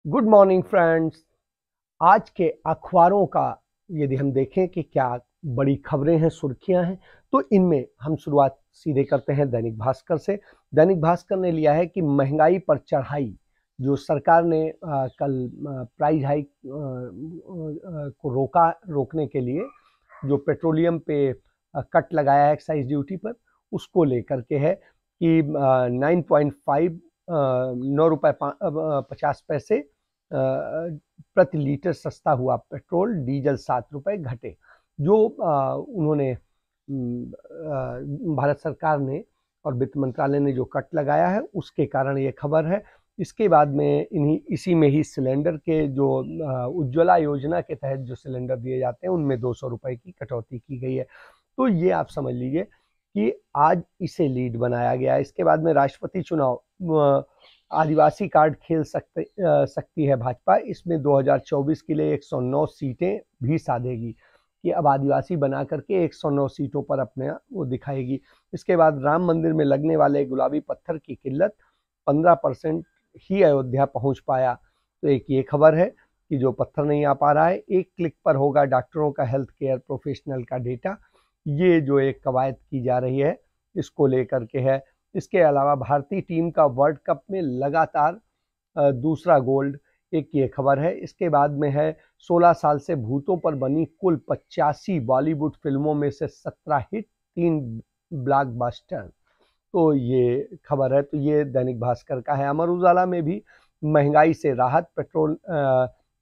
Good morning friends. आज के अखबारों का यदि हम देखें कि क्या बड़ी खबरें हैं, सुर्खियां हैं, तो इनमें हम शुरुआत सीधे करते हैं दैनिक भास्कर से। दैनिक भास्कर ने लिया है कि महंगाई पर चढ़ाई, जो सरकार ने कल प्राइस हाइक को रोकने के लिए जो पेट्रोलियम पे कट लगाया है एक्साइज ड्यूटी पर, उसको लेकर के है कि 9.5 ₹9.50 प्रति लीटर सस्ता हुआ पेट्रोल, डीजल 7 रुपए घटे। जो उन्होंने भारत सरकार ने और वित्त मंत्रालय ने जो कट लगाया है उसके कारण ये खबर है। इसके बाद में इसी में ही सिलेंडर के जो उज्ज्वला योजना के तहत जो सिलेंडर दिए जाते हैं उनमें 200 रुपए की कटौती की गई है। तो ये आप समझ लीजिए कि आज इसे लीड बनाया गया है। इसके बाद में राष्ट्रपति चुनाव, आदिवासी कार्ड खेल सकती है भाजपा। इसमें 2024 के लिए 109 सीटें भी साधेगी कि अब आदिवासी बना करके 109 सीटों पर अपने वो दिखाएगी। इसके बाद राम मंदिर में लगने वाले गुलाबी पत्थर की किल्लत 15% ही अयोध्या पहुंच पाया। तो एक ये खबर है कि जो पत्थर नहीं आ पा रहा है, एक क्लिक पर होगा डॉक्टरों का हेल्थ केयर प्रोफेशनल का डेटा। ये जो एक कवायद की जा रही है इसको लेकर के है। इसके अलावा भारतीय टीम का वर्ल्ड कप में लगातार दूसरा गोल्ड, एक ये खबर है। इसके बाद में है 16 साल से भूतों पर बनी कुल 85 बॉलीवुड फिल्मों में से 17 हिट, 3 ब्लॉकबस्टर। तो ये खबर है। तो ये दैनिक भास्कर का है। अमर उजाला में भी महंगाई से राहत, पेट्रोल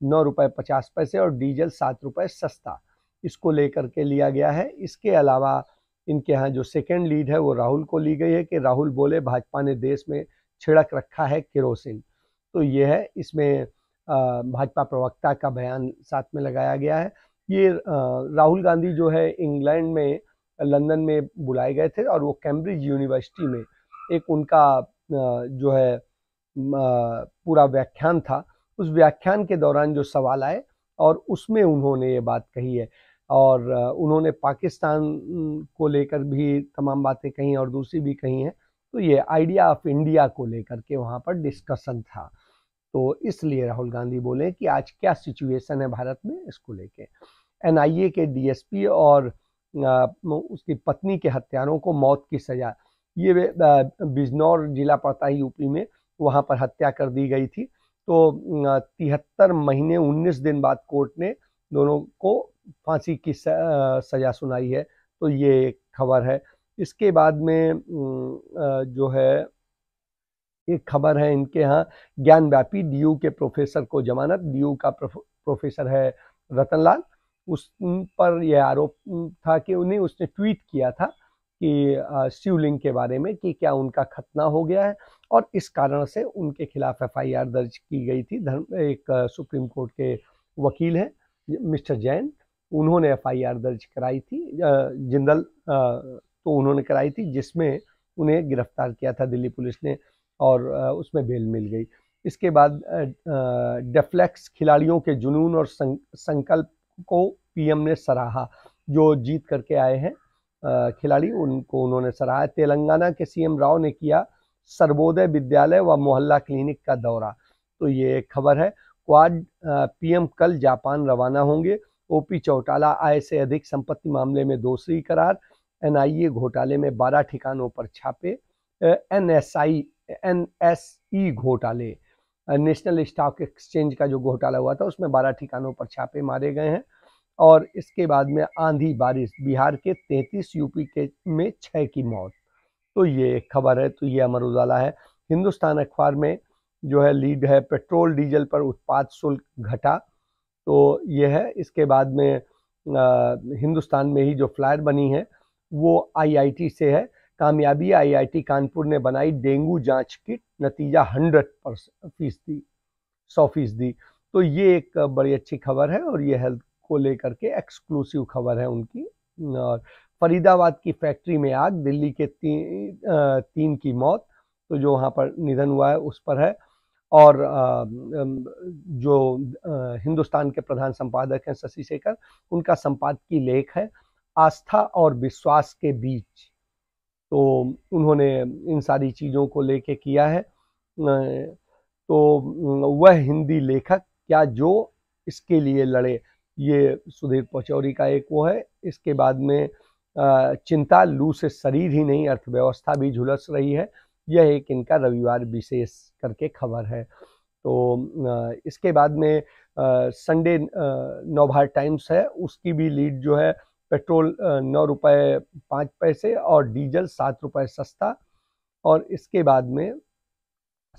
9 रुपए 50 पैसे और डीजल 7 रुपए सस्ता, इसको लेकर के लिया गया है। इसके अलावा इनके यहाँ जो सेकेंड लीड है वो राहुल को ली गई है कि राहुल बोले भाजपा ने देश में छिड़क रखा है केरोसिन। तो ये है, इसमें भाजपा प्रवक्ता का बयान साथ में लगाया गया है। ये राहुल गांधी जो है इंग्लैंड में, लंदन में बुलाए गए थे और वो कैम्ब्रिज यूनिवर्सिटी में एक उनका जो है पूरा व्याख्यान था। उस व्याख्यान के दौरान जो सवाल आए और उसमें उन्होंने ये बात कही है। और उन्होंने पाकिस्तान को लेकर भी तमाम बातें कही और दूसरी भी कही हैं। तो ये आइडिया ऑफ इंडिया को लेकर के वहाँ पर डिस्कशन था। तो इसलिए राहुल गांधी बोले कि आज क्या सिचुएशन है भारत में, इसको लेके। एनआईए के डीएसपी और उसकी पत्नी के हत्यारों को मौत की सजा, ये बिजनौर जिला पड़ता है यूपी में, वहाँ पर हत्या कर दी गई थी। तो 73 महीने 19 दिन बाद कोर्ट ने दोनों को फांसी की सजा सुनाई है। तो ये खबर है। इसके बाद में जो है एक खबर है इनके यहाँ, ज्ञानव्यापी डीयू के प्रोफेसर को जमानत। डीयू का प्रोफेसर है रतनलाल, उस पर यह आरोप था कि उसने ट्वीट किया था कि शिवलिंग के बारे में कि क्या उनका खतना हो गया है, और इस कारण से उनके खिलाफ एफआईआर दर्ज की गई थी। एक सुप्रीम कोर्ट के वकील हैं मिस्टर जैन, उन्होंने एफआईआर दर्ज कराई थी, जिंदल तो उन्होंने कराई थी, जिसमें उन्हें गिरफ्तार किया था दिल्ली पुलिस ने और उसमें बेल मिल गई। इसके बाद डेफ्लेक्स खिलाड़ियों के जुनून और संकल्प को पीएम ने सराहा। जो जीत करके आए हैं खिलाड़ी, उनको उन्होंने सराहा। तेलंगाना के सीएम राव ने किया सर्वोदय विद्यालय व मोहल्ला क्लिनिक का दौरा। तो ये खबर है। क्वाड पीएम कल जापान रवाना होंगे। ओपी चौटाला आय से अधिक संपत्ति मामले में दोषी करार। एनआईए घोटाले में 12 ठिकानों पर छापे। एनएसई घोटाले, नेशनल स्टॉक एक्सचेंज का जो घोटाला हुआ था उसमें 12 ठिकानों पर छापे मारे गए हैं। और इसके बाद में आंधी बारिश, बिहार के 33, यूपी के में 6 की मौत। तो ये एक खबर है। तो ये अमर उजाला है। हिंदुस्तान अखबार में जो है लीड है, पेट्रोल डीजल पर उत्पाद शुल्क घटा। तो ये है। इसके बाद में हिंदुस्तान में ही जो फ्लायर बनी है वो आईआईटी से है। कामयाबी, आईआईटी कानपुर ने बनाई डेंगू जांच किट, नतीजा 100%, 100%। तो ये एक बड़ी अच्छी खबर है और ये हेल्थ को लेकर के एक्सक्लूसिव खबर है उनकी। और फरीदाबाद की फैक्ट्री में आग, दिल्ली के 3 की मौत, तो जो वहाँ पर निधन हुआ है उस पर है। और जो हिंदुस्तान के प्रधान संपादक हैं शशि शेखर, उनका संपादकीय लेख है आस्था और विश्वास के बीच। तो उन्होंने इन सारी चीज़ों को लेके किया है। तो वह हिंदी लेखक क्या जो इसके लिए लड़े, ये सुधीर पचौरी का एक वो है। इसके बाद में चिंता, लू से शरीर ही नहीं अर्थव्यवस्था भी झुलस रही है, यह एक इनका रविवार विशेष करके खबर है। तो इसके बाद में संडे नवभारत टाइम्स है, उसकी भी लीड जो है पेट्रोल 9 रुपये 5 पैसे और डीजल 7 रुपये सस्ता। और इसके बाद में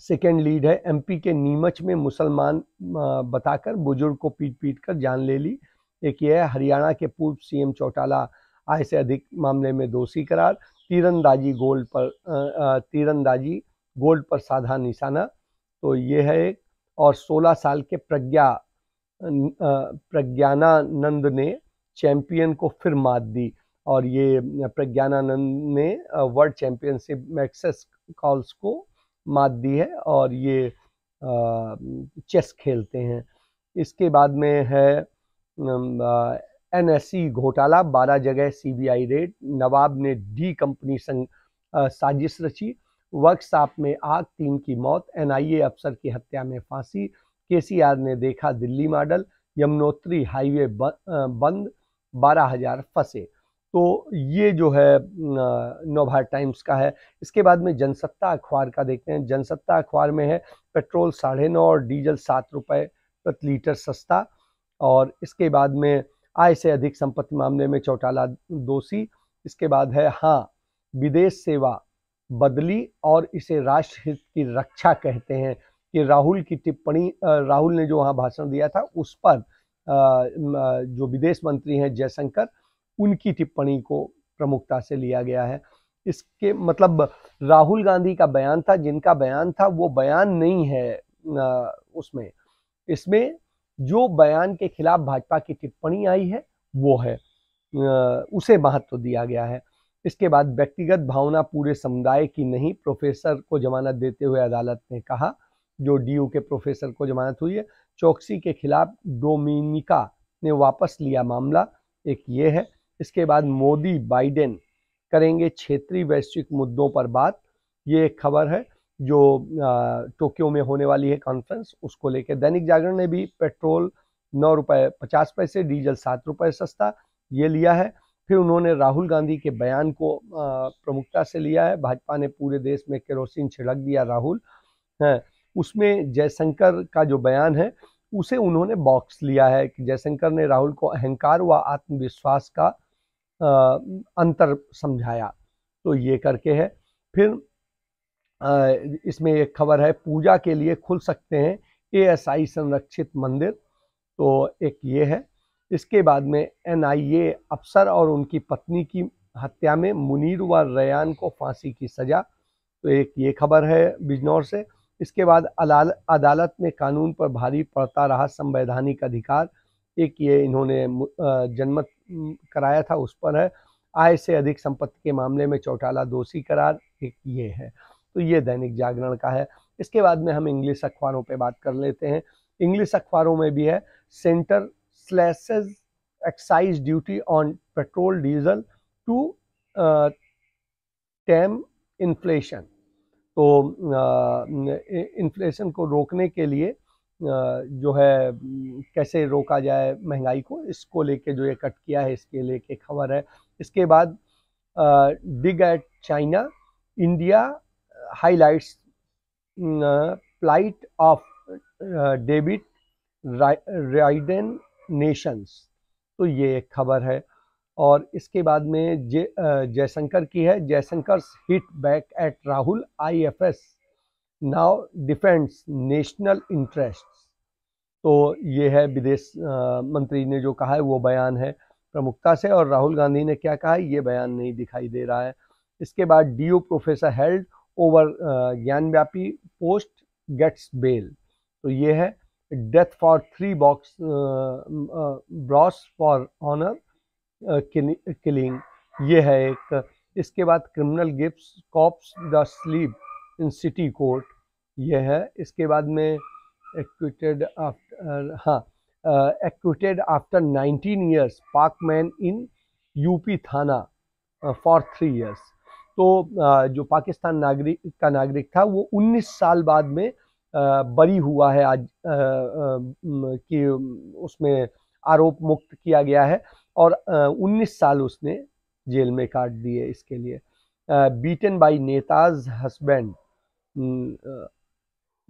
सेकेंड लीड है, एमपी के नीमच में मुसलमान बताकर बुजुर्ग को पीट पीट कर जान ले ली। एक ये है, हरियाणा के पूर्व सीएम चौटाला आय से अधिक मामले में दोषी करार। तीरंदाजी गोल्ड पर साधा निशाना, तो ये है एक। और 16 साल के प्रज्ञानानंद ने चैंपियन को फिर मात दी, और ये प्रज्ञानानंद ने वर्ल्ड चैंपियनशिप मैक्सेस कॉल्स को मात दी है, और ये चेस खेलते हैं। इसके बाद में है एनएसई घोटाला, 12 जगह सीबीआई रेड, नवाब ने डी कंपनी संग साजिश रची, वर्कशॉप में आग, 3 की मौत, एनआईए अफसर की हत्या में फांसी, केसीआर ने देखा दिल्ली मॉडल, यमुनोत्री हाईवे बंद, 12,000 फंसे। तो ये जो है नवभारत टाइम्स का है। इसके बाद में जनसत्ता अखबार का देखते हैं। जनसत्ता अखबार में है पेट्रोल 9.5 और डीजल 7 रुपये प्रति लीटर सस्ता। और इसके बाद में आय से अधिक संपत्ति मामले में चौटाला दोषी। इसके बाद है हाँ, विदेश सेवा बदली और इसे राष्ट्रहित की रक्षा कहते हैं, कि राहुल की टिप्पणी, राहुल ने जो वहाँ भाषण दिया था उस पर जो विदेश मंत्री हैं जयशंकर, उनकी टिप्पणी को प्रमुखता से लिया गया है। इसके मतलब राहुल गांधी का बयान था, जिनका बयान था वो बयान नहीं है उसमें, इसमें जो बयान के खिलाफ भाजपा की टिप्पणी आई है वो है, उसे महत्व दिया गया है। इसके बाद व्यक्तिगत भावना पूरे समुदाय की नहीं, प्रोफेसर को जमानत देते हुए अदालत ने कहा, जो डीयू के प्रोफेसर को जमानत हुई है। चौकसी के खिलाफ डोमिनिका ने वापस लिया मामला, एक ये है। इसके बाद मोदी बाइडेन करेंगे क्षेत्रीय वैश्विक मुद्दों पर बात, ये एक खबर है जो टोक्यो में होने वाली है कॉन्फ्रेंस, उसको लेकर। दैनिक जागरण ने भी पेट्रोल 9 रुपये 50 पैसे, डीजल 7 रुपये सस्ता, ये लिया है। फिर उन्होंने राहुल गांधी के बयान को प्रमुखता से लिया है, भाजपा ने पूरे देश में केरोसिन छिड़क दिया राहुल है, उसमें जयशंकर का जो बयान है उसे उन्होंने बॉक्स लिया है, कि जयशंकर ने राहुल को अहंकार व आत्मविश्वास का अंतर समझाया, तो ये करके है। फिर इसमें एक खबर है, पूजा के लिए खुल सकते हैं एएसआई संरक्षित मंदिर, तो एक ये है। इसके बाद में एनआईए अफसर और उनकी पत्नी की हत्या में मुनीर व रयान को फांसी की सजा, तो एक ये खबर है बिजनौर से। इसके बाद अदालत में कानून पर भारी पड़ता रहा संवैधानिक अधिकार, एक ये इन्होंने जनमत कराया था, उस पर है। आय से अधिक संपत्ति के मामले में चौटाला दोषी करार, एक ये है। तो ये दैनिक जागरण का है। इसके बाद में हम इंग्लिश अखबारों पे बात कर लेते हैं। इंग्लिश अखबारों में भी है, centre slashes excise duty on petrol diesel to tame inflation, तो इन्फ्लेशन को रोकने के लिए जो है कैसे रोका जाए महंगाई को, इसको लेके जो ये कट किया है, इसके लेके खबर है। इसके बाद dig at China, India highlights plight of David ridden nations, तो ये एक खबर है। और इसके बाद में जयशंकर की है, Jaishankar hit back at Rahul, IFS now defends national interest, तो ये है विदेश मंत्री ने जो कहा है वो बयान है प्रमुखता से, और राहुल गांधी ने क्या कहा है ये बयान नहीं दिखाई दे रहा है। इसके बाद DU professor held over Gyanvapi post gets bail, तो ये है। Death for 3 box bros for honour killing, ये है एक। इसके बाद criminal gives cops the slip in city court, ये है। इसके बाद में acquitted after 19 years Pak man in UP thana for 3 years, तो जो पाकिस्तान नागरिक था वो 19 साल बाद में बरी हुआ है आज, कि उसमें आरोप मुक्त किया गया है और 19 साल उसने जेल में काट दिए इसके लिए। Beaten by neta's husband,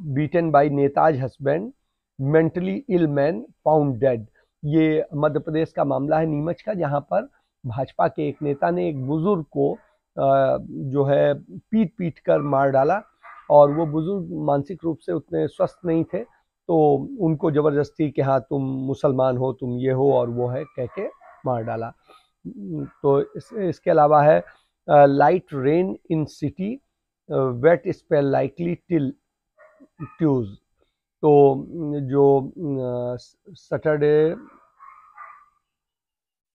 beaten by neta's husband, mentally ill man found dead. ये मध्य प्रदेश का मामला है, नीमच का, जहां पर भाजपा के एक नेता ने एक बुजुर्ग को जो है पीट पीट कर मार डाला और वो बुजुर्ग मानसिक रूप से उतने स्वस्थ नहीं थे, तो उनको जबरदस्ती कि हाँ तुम मुसलमान हो, तुम ये हो और वो है कह के मार डाला। तो इसके अलावा है light rain in city, wet spell likely till Tues. तो जो Saturday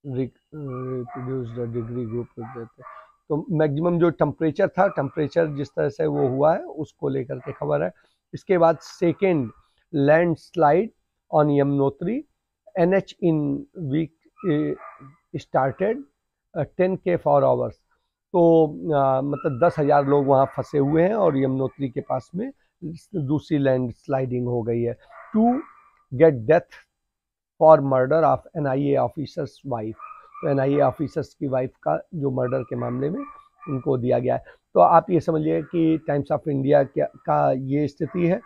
reduce the degree group देते, तो मैक्सिमम जो टेम्परेचर था, टेम्परेचर जिस तरह से वो हुआ है उसको लेकर के खबर है। इसके बाद second landslide on Yamunotri, NH in week started 10K for hours. तो मतलब 10,000 लोग वहाँ फंसे हुए हैं और यमुनोत्री के पास में दूसरी लैंड स्लाइडिंग हो गई है। 2 get death for murder of NIA officer's wife. तो NIA ऑफिसर्स की वाइफ का जो मर्डर के मामले में उनको दिया गया है। तो आप ये समझिए कि टाइम्स ऑफ इंडिया का ये स्थिति है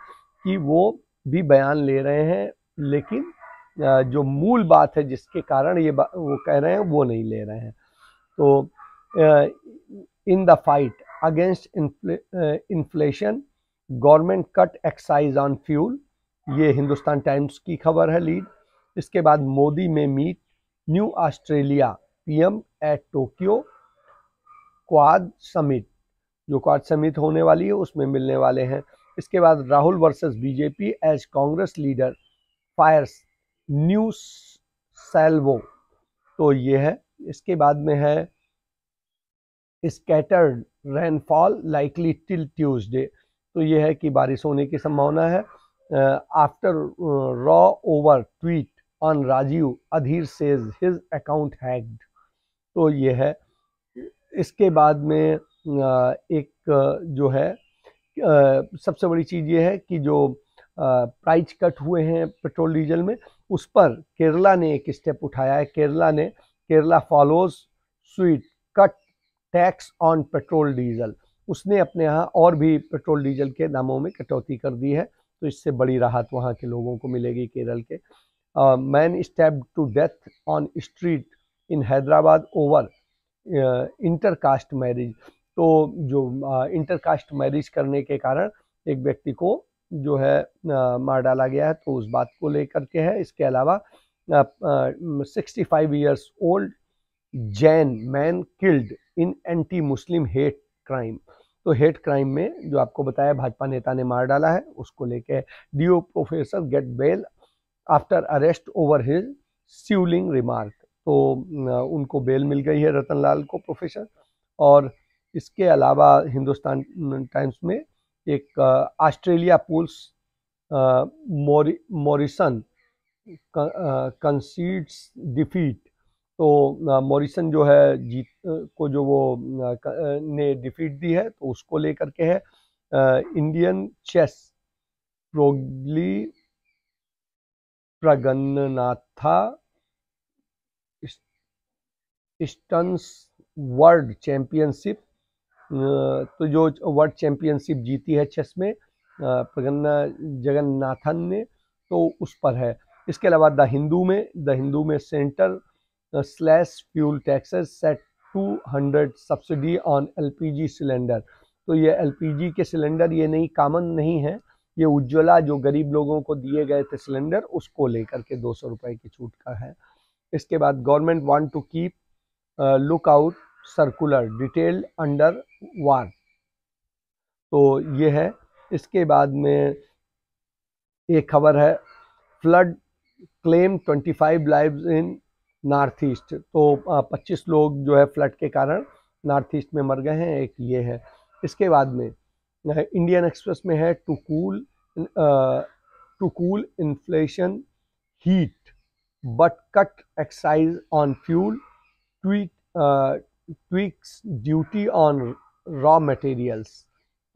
कि वो भी बयान ले रहे हैं, लेकिन जो मूल बात है जिसके कारण ये वो कह रहे हैं वो नहीं ले रहे हैं। तो in the fight against inflation, government cut excise on fuel, ये हिंदुस्तान टाइम्स की खबर है लीड। इसके बाद मोदी में meet new Australia PM at Tokyo Quad summit, जो क्वाड समिट होने वाली है उसमें मिलने वाले हैं। इसके बाद Rahul versus BJP as Congress leader fires new salvo, तो ये है। इसके बाद में है scattered rainfall likely till Tuesday, तो ये है कि बारिश होने की संभावना है। After row over tweet on Rajiv, Adhir says his account hacked, तो ये है। इसके बाद में एक जो है सबसे बड़ी चीज़ ये है कि जो प्राइस कट हुए हैं पेट्रोल डीजल में, उस पर केरला ने एक स्टेप उठाया है। Kerala follows sweet, cut tax on petrol diesel. उसने अपने यहाँ और भी पेट्रोल डीजल के दामों में कटौती कर दी है, तो इससे बड़ी राहत वहाँ के लोगों को मिलेगी केरल के। Man stabbed to death on street in Hyderabad over intercaste marriage, तो जो इंटरकास्ट मैरिज करने के कारण एक व्यक्ति को जो है मार डाला गया है, तो उस बात को लेकर के है। इसके अलावा 65 years old Jain man killed in anti Muslim hate crime, तो हेट क्राइम में जो आपको बताया भाजपा नेता ने मार डाला है उसको लेके DO professor get bail after arrest over his स्यूलिंग रिमार्क, तो उनको बेल मिल गई है रतनलाल को, प्रोफेसर। और इसके अलावा हिंदुस्तान टाइम्स में एक Australia polls Morrison concedes defeat, तो मॉरिसन जो है जीत को जो वो ने डिफीट दी है, तो उसको लेकर के है। इंडियन चेस प्रगन्नाथा स्टन्स वर्ल्ड चैंपियनशिप, तो जो वर्ल्ड चैंपियनशिप जीती है चेस में प्रगन्ना जगन्नाथन ने, तो उस पर है। इसके अलावा द हिंदू में centre slash fuel taxes set 200 subsidy on LPG cylinder, तो ये LPG के सिलेंडर ये नहीं कॉमन नहीं है, ये उज्ज्वला जो गरीब लोगों को दिए गए थे सिलेंडर, उसको लेकर के 200 रुपए की छूट का है। इसके बाद government want to keep look out circular detailed under war, तो ये है। इसके बाद में एक खबर है flood claim 25 lives in north east, तो 25 लोग जो है फ्लड के कारण नॉर्थ ईस्ट में मर गए हैं, एक ये है। इसके बाद में इंडियन एक्सप्रेस में है to cool inflation heat but cut excise on fuel, tweaks duty on raw materials,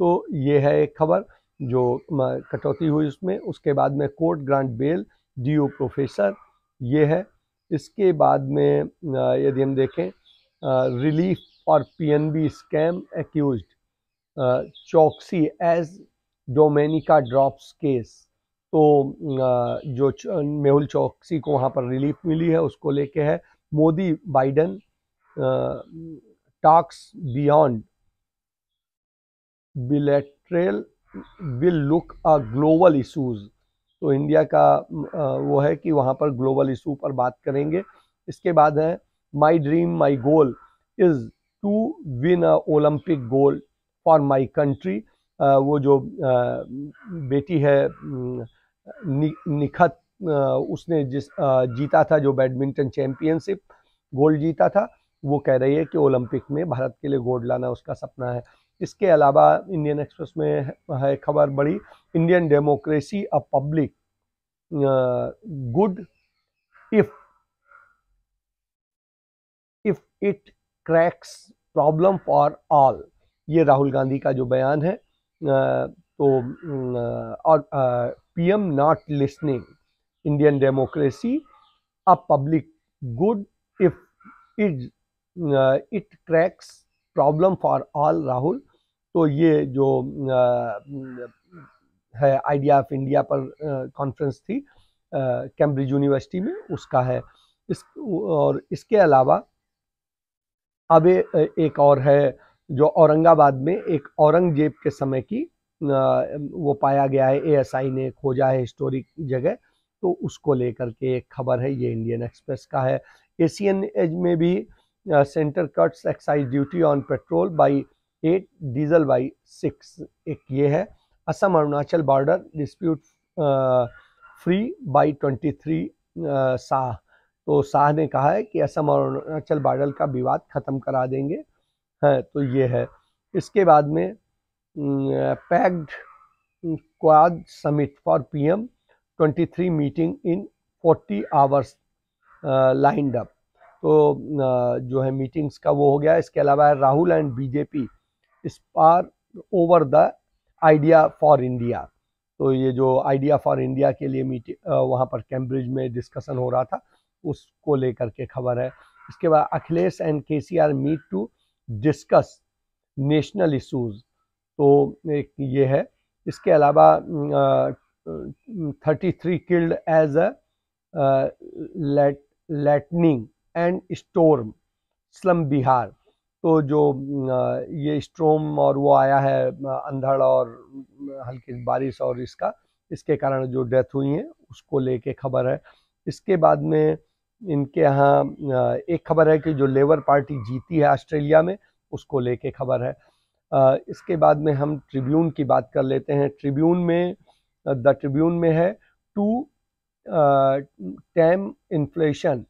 तो ये है एक खबर। जो कटौती हुई उसमें। उसके बाद में court grant bail DU professor, ये है। इसके बाद में यदि हम देखें relief for PNB scam accused Choksi as Dominica drops case. तो जो मेहुल चौकसी को वहाँ पर रिलीफ मिली है उसको लेके है। Modi Biden talks beyond bilateral will look a global issues. तो इंडिया का वो है कि वहाँ पर ग्लोबल इशू पर बात करेंगे। इसके बाद है my dream my goal is to win a Olympic gold for my country. वो जो बेटी है निखत, उसने जीता था जो बैडमिंटन चैंपियनशिप गोल्ड जीता था, वो कह रही है कि ओलंपिक में भारत के लिए गोल्ड लाना उसका सपना है। इसके अलावा इंडियन एक्सप्रेस में है खबर बड़ी, Indian democracy a public good if it cracks problem for all. ये राहुल गांधी का जो बयान है। तो और PM not listening, Indian democracy a public good if it cracks problem for all Rahul. तो ये जो है आइडिया ऑफ इंडिया पर कॉन्फ्रेंस थी कैम्ब्रिज यूनिवर्सिटी में, उसका है। और इसके अलावा अब एक और है जो औरंगाबाद में एक औरंगजेब के समय की वो पाया गया है, एएसआई ने खोजा है हिस्टोरिक जगह, तो उसको लेकर के एक खबर है, ये इंडियन एक्सप्रेस का है। एशियन एज में भी centre cuts excise duty on petrol by 8, diesel by 6, एक ये है। Assam Arunachal border dispute free by 23 Shah. तो शाह ने कहा है कि असम और अरुणाचल बॉर्डर का विवाद खत्म करा देंगे, है। तो ये है। इसके बाद में packed quad summit for PM 23 meeting in 40 hours lined up. तो जो है मीटिंग्स का वो हो गया। इसके अलावा Rahul and BJP spar over the idea for India. तो ये जो आइडिया फॉर इंडिया के लिए मीटिंग वहाँ पर कैम्ब्रिज में डिस्कशन हो रहा था, उसको लेकर के खबर है। इसके बाद Akhilesh and KCR meet to discuss national issues, तो एक ये है। इसके अलावा 33 killed as a lightning and storm slam Bihar. तो जो ये स्टॉर्म और वो आया है अंधड़ और हल्की बारिश और इसके कारण जो डेथ हुई है उसको लेके खबर है। इसके बाद में इनके यहाँ एक खबर है कि जो लेबर पार्टी जीती है ऑस्ट्रेलिया में, उसको लेके खबर है। इसके बाद में हम ट्रिब्यून की बात कर लेते हैं। ट्रिब्यून में द ट्रिब्यून में है to tame inflation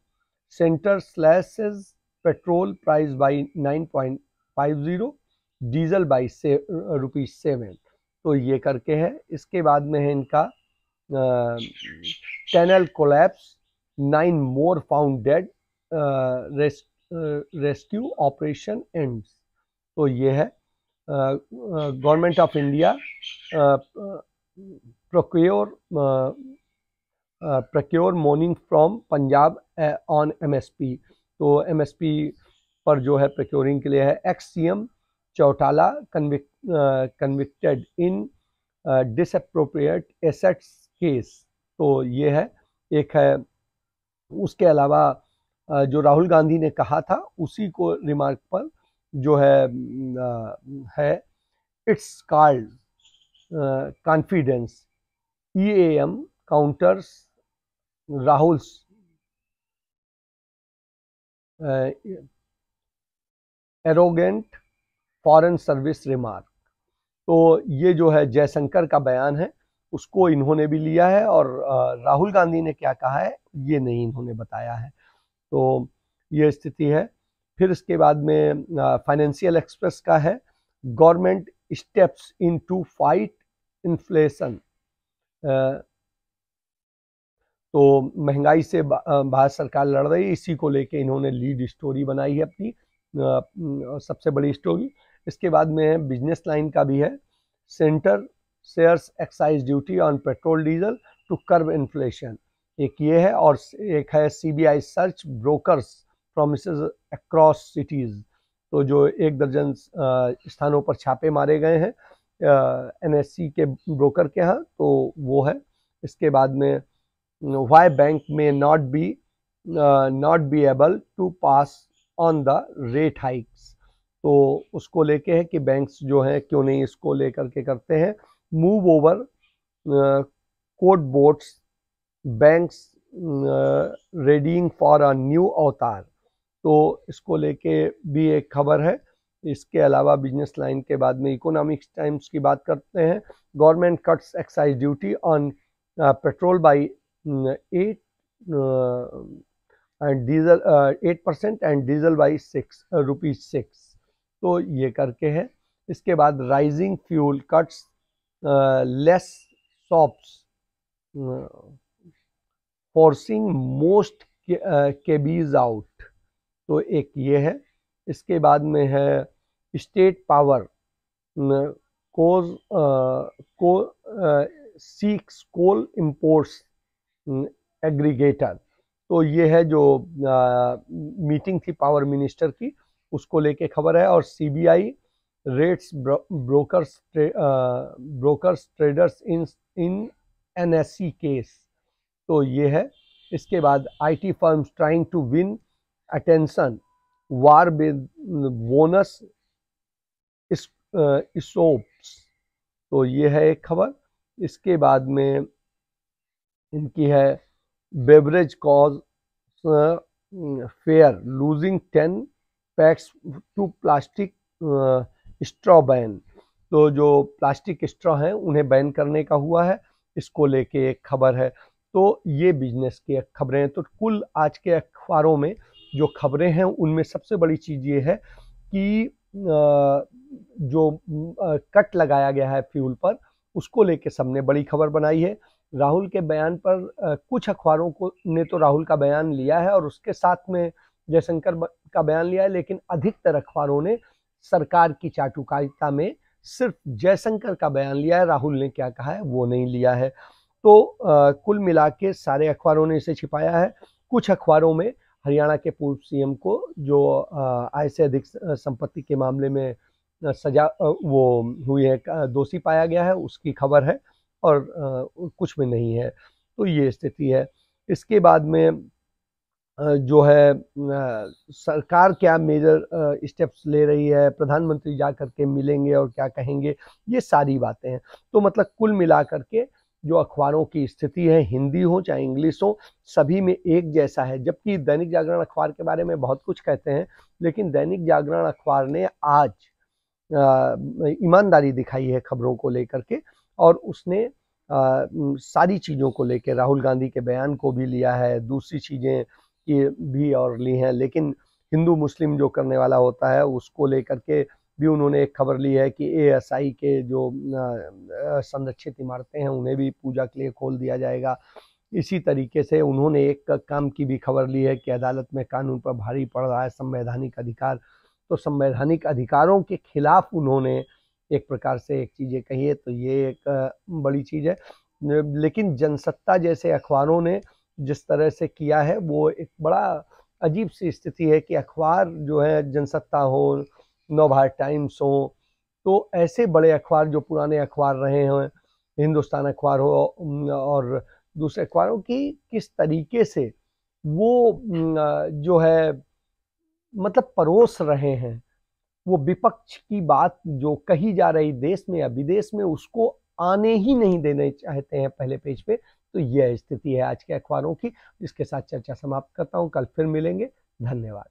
centre slashes petrol price by 9.50, diesel by ₹7। तो ये करके है। इसके बाद में है इनका tunnel collapse 9 more found dead rescue operation ends. तो ये है। Government of India procure morning from Punjab on MSP. तो एमएसपी पर जो है प्रोक्योरिंग के लिए है। Ex CM Chautala convicted in disappropriate assets case. तो ये है, एक है। उसके अलावा जो राहुल गांधी ने कहा था उसी को रिमार्क पर जो है it's called confidence EAM counters Rahul's arrogant foreign service remark. तो ये जो है जयशंकर का बयान है, उसको इन्होंने भी लिया है, और राहुल गांधी ने क्या कहा है ये नहीं इन्होंने बताया है। तो ये स्थिति है। फिर इसके बाद में फाइनेंशियल एक्सप्रेस का है government steps in to fight inflation. तो महंगाई से भारत सरकार लड़ रही है, इसी को लेके इन्होंने लीड स्टोरी बनाई है अपनी सबसे बड़ी स्टोरी। इसके बाद में बिजनेस लाइन का भी है। Centre shares excise duty on petrol diesel to curb inflation, एक ये है। और एक है CBI search brokers premises across cities, तो जो 1 दर्जन स्थानों पर छापे मारे गए हैं NSE के ब्रोकर के यहाँ, तो वो है। इसके बाद में why bank may not be able to pass on the rate hikes, तो उसको लेके है कि बैंक्स जो हैं क्यों नहीं इसको लेकर के करते हैं। Move over code bots banks readying for a new avatar, तो इसको लेके भी एक खबर है। इसके अलावा बिजनेस लाइन के बाद में इकोनॉमिक्स टाइम्स की बात करते हैं। Government cuts excise duty on petrol by 8% and diesel by ₹6, तो ये करके है। इसके बाद rising fuel cuts less shops forcing most KB's out, तो एक ये है। इसके बाद में है स्टेट पावर सीक्स कोल इंपोर्ट्स एग्रीगेटर, तो ये है जो मीटिंग थी पावर मिनिस्टर की, उसको लेके खबर है। और CBI raids brokers traders in NSE case, तो ये है। इसके बाद IT firms trying to win attention war with bonus ESOPs, तो ये है एक खबर। इसके बाद में इनकी है beverage cos fear losing 10 packs to plastic straw ban, तो जो प्लास्टिक स्ट्रॉ हैं उन्हें बैन करने का हुआ है, इसको लेके एक खबर है। तो ये बिजनेस की खबरें हैं। तो कुल आज के अखबारों में जो खबरें हैं उनमें सबसे बड़ी चीज़ ये है कि जो कट लगाया गया है फ्यूल पर, उसको लेके सबने बड़ी खबर बनाई है। राहुल के बयान पर कुछ अखबारों को ने तो राहुल का बयान लिया है और उसके साथ में जयशंकर का बयान लिया है, लेकिन अधिकतर अखबारों ने सरकार की चाटुकारिता में सिर्फ जयशंकर का बयान लिया है, राहुल ने क्या कहा है वो नहीं लिया है। तो कुल मिला के सारे अखबारों ने इसे छिपाया है। कुछ अखबारों में हरियाणा के पूर्व CM को जो आय से अधिक संपत्ति के मामले में सजा वो हुई है, दोषी पाया गया है, उसकी खबर है, और कुछ में नहीं है। तो ये स्थिति है। इसके बाद में जो है सरकार क्या मेजर स्टेप्स ले रही है, प्रधानमंत्री जा करके मिलेंगे और क्या कहेंगे, ये सारी बातें हैं। तो मतलब कुल मिलाकर के जो अखबारों की स्थिति है, हिंदी हो चाहे इंग्लिश हो, सभी में एक जैसा है। जबकि दैनिक जागरण अखबार के बारे में बहुत कुछ कहते हैं, लेकिन दैनिक जागरण अखबार ने आज ईमानदारी दिखाई है खबरों को लेकर के, और उसने सारी चीज़ों को लेकर राहुल गांधी के बयान को भी लिया है, दूसरी चीज़ें की भी और ली हैं, लेकिन हिंदू मुस्लिम जो करने वाला होता है उसको लेकर के भी उन्होंने एक खबर ली है कि ASI के जो संरक्षित इमारतें हैं उन्हें भी पूजा के लिए खोल दिया जाएगा। इसी तरीके से उन्होंने एक काम की भी खबर ली है कि अदालत में कानून पर भारी पड़ रहा है संवैधानिक अधिकार, तो संवैधानिक अधिकारों के खिलाफ उन्होंने एक प्रकार से एक चीज़ें कही है, तो ये एक बड़ी चीज़ है। लेकिन जनसत्ता जैसे अखबारों ने जिस तरह से किया है वो एक बड़ा अजीब सी स्थिति है कि अखबार जो है जनसत्ता हो, नवभारत टाइम्स हो, तो ऐसे बड़े अखबार जो पुराने अखबार रहे हैं, हिंदुस्तान अखबार हो और दूसरे अखबारों की किस तरीके से वो जो है मतलब परोस रहे हैं, वो विपक्ष की बात जो कही जा रही देश में या विदेश में उसको आने ही नहीं देने चाहते हैं पहले पेज पे। तो यह स्थिति है आज के अखबारों की। इसके साथ चर्चा समाप्त करता हूं, कल फिर मिलेंगे। धन्यवाद।